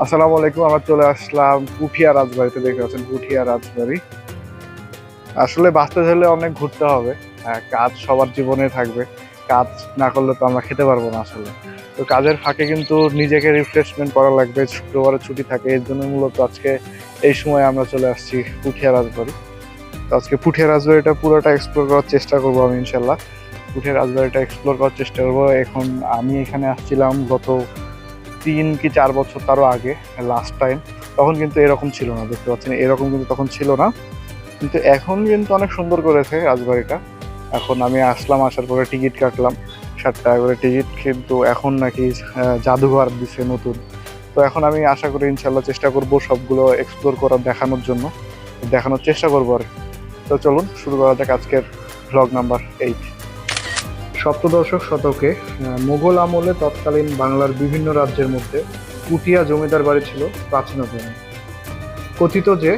আসসালামু আলাইকুম। আমরা চলে আসলাম পুঠিয়া রাজবাড়িতে। দেখতে পাচ্ছেন পুঠিয়া রাজবাড়ি। আসলে বাঁচতে হলে অনেক ঘুরতে হবে। কাজ সবার জীবনে থাকবে, কাজ না করলে তো আমরা খেতে পারবো না আসলে। তো কাজের ফাঁকে কিন্তু নিজেকে রিফ্রেশমেন্ট করা লাগবে। শুক্রবারে ছুটি থাকে, এর জন্য মূলত আজকে এই সময় আমরা চলে আসছি পুঠিয়া রাজবাড়ি। তো আজকে পুঠিয়া রাজবাড়িটা পুরোটা এক্সপ্লোর করার চেষ্টা করবো আমি ইনশাল্লাহ। পুঠিয়া রাজবাড়িটা এক্সপ্লোর করার চেষ্টা করবো। এখন আমি এখানে আসছিলাম গত 3 কি 4 বছর তারও আগে, লাস্ট টাইম। তখন কিন্তু এরকম ছিল না, দেখতে পাচ্ছেন এরকম কিন্তু তখন ছিল না। কিন্তু এখন কিন্তু অনেক সুন্দর করেছে রাজবাড়িটা। এখন আমি আসলাম, আসার পরে টিকিট কাটলাম, 60 টাকা করে টিকিট। কিন্তু এখন নাকি জাদুঘর দিছে নতুন। তো এখন আমি আশা করি ইনশাল্লাহ চেষ্টা করব সবগুলো এক্সপ্লোর করার, দেখানোর চেষ্টা করবো আর কি। তো চলুন শুরু করা যাক আজকের ভ্লগ নাম্বার 8। সপ্তদশ শতকে মুঘল আমলে তৎকালীন বাংলার বিভিন্ন রাজ্যের মধ্যে পুঠিয়া জমিদার বাড়ি ছিল প্রাচীনতম। কথিত যে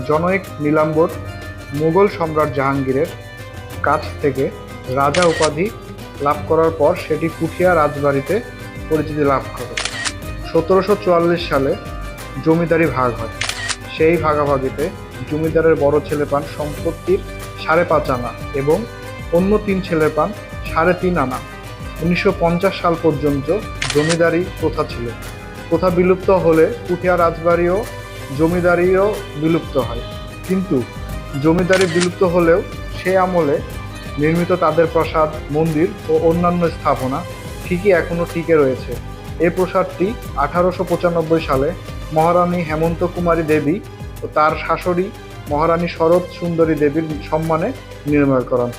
জনৈক নীলাম্বর মুঘল সম্রাট জাহাঙ্গীরের কাছ থেকে রাজা উপাধি লাভ করার পর সেটি পুঠিয়া রাজবাড়িতে পরিচিতি লাভ করে। 1744 সালে জমিদারি ভাগ হয়। সেই ভাগাভাগিতে জমিদারের বড় ছেলে পান সম্পত্তির 5.5 আনা এবং অন্য 3 ছেলে পান 3.5 আনা। 1950 সাল পর্যন্ত জমিদারি প্রথা ছিল। প্রথা বিলুপ্ত হলে পুঠিয়া রাজবাড়িও জমিদারিও বিলুপ্ত হয়। কিন্তু জমিদারি বিলুপ্ত হলেও সে আমলে নির্মিত তাদের প্রাসাদ, মন্দির ও অন্যান্য স্থাপনা ঠিকই এখনো টিকে রয়েছে। এই প্রাসাদটি 1895 সালে মহারানী হেমন্ত কুমারী দেবী ও তার শাশুড়ি মহারানী শরৎ সুন্দরী দেবীর সম্মানে নির্মাণ করান।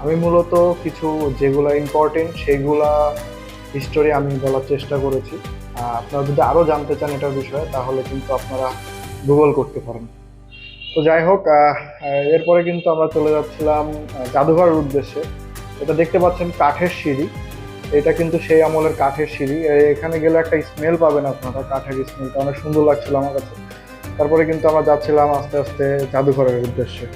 আমি মূলত কিছু যেগুলা ইম্পর্টেন্ট সেইগুলা হিস্টোরি আমি বলার চেষ্টা করেছি। আপনারা যদি আরও জানতে চান এটার বিষয়ে তাহলে কিন্তু আপনারা গুগল করতে পারেন। তো যাই হোক, এরপরে কিন্তু আমরা চলে যাচ্ছিলাম জাদুঘরের উদ্দেশ্যে। এটা দেখতে পাচ্ছেন কাঠের সিঁড়ি। এটা কিন্তু সেই আমলের কাঠের সিঁড়ি। এখানে গেলে একটা স্মেল পাবেন আপনারা, কাঠের স্মেলটা অনেক সুন্দর লাগছিল আমার কাছে। তারপরে কিন্তু আমরা যাচ্ছিলাম আস্তে আস্তে জাদুঘরের উদ্দেশ্যে।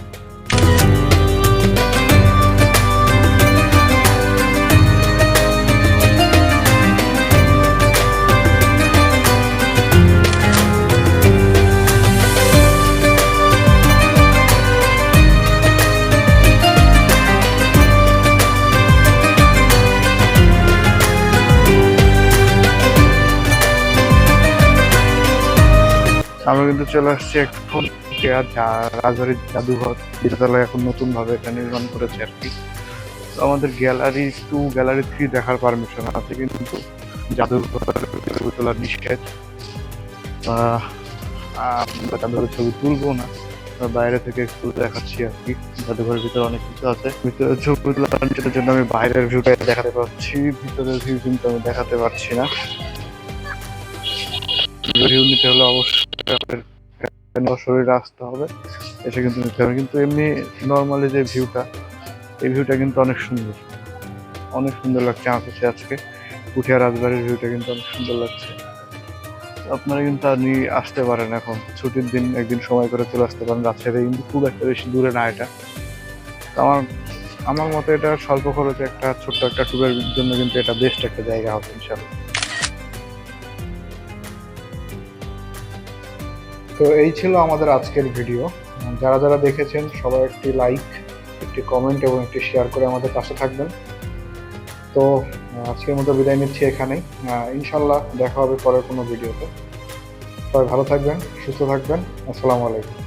আমরা কিন্তু চলে আসছি এখন রাজবাড়ির জাদুঘর, যেটা এখন নতুন ভাবে এটা নির্মাণ করেছে আর কি। তো আমাদের গ্যালারি 2, গ্যালারি 3 দেখার পারমিশন আছে, কিন্তু জাদুঘর তোলার নিষেধ। আমরা জাদুঘরের ছবি তুলবো না, বাইরে থেকে একটু দেখাচ্ছি আর কি। জাদুঘরের ভিতরে অনেক কিছু আছে, ভিতরে ছবি তোলার জন্য আমি বাইরের ভিউটা দেখাতে পারছি, ভিতরের ভিউ কিন্তু আমি দেখাতে পারছি না। ভিউ নিতে হলে অবশ্যই শরীরে আসতে হবে, এসে কিন্তু নিতে হবে। কিন্তু এমনি নর্মালি যে ভিউটা, এই ভিউটা কিন্তু অনেক সুন্দর, অনেক সুন্দর লাগছে আমার কাছে আজকে। পুঠিয়া রাজবাড়ির ভিউটা কিন্তু অনেক সুন্দর লাগছে। আপনারা কিন্তু আপনি আসতে পারেন, এখন ছুটির দিন একদিন সময় করে চলে আসতে পারেন। রাজশাহী কিন্তু খুব একটা বেশি দূরে না এটা। তো আমার মতে এটা স্বল্প খরচে একটা ছোট্ট একটা ট্যুরের জন্য কিন্তু এটা বেস্ট একটা জায়গা হবে ইনশাআল্লাহ। তো এই ছিল আমাদের আজকের ভিডিও। যারা যারা দেখেছেন সবাই একটি লাইক, একটি কমেন্ট এবং একটি শেয়ার করে আমাদের পাশে থাকবেন। তো আজকের মতো বিদায় নিচ্ছি এখানেই। ইনশাল্লাহ দেখা হবে পরের কোনো ভিডিওতে। সবাই ভালো থাকবেন, সুস্থ থাকবেন। আসসালামু আলাইকুম।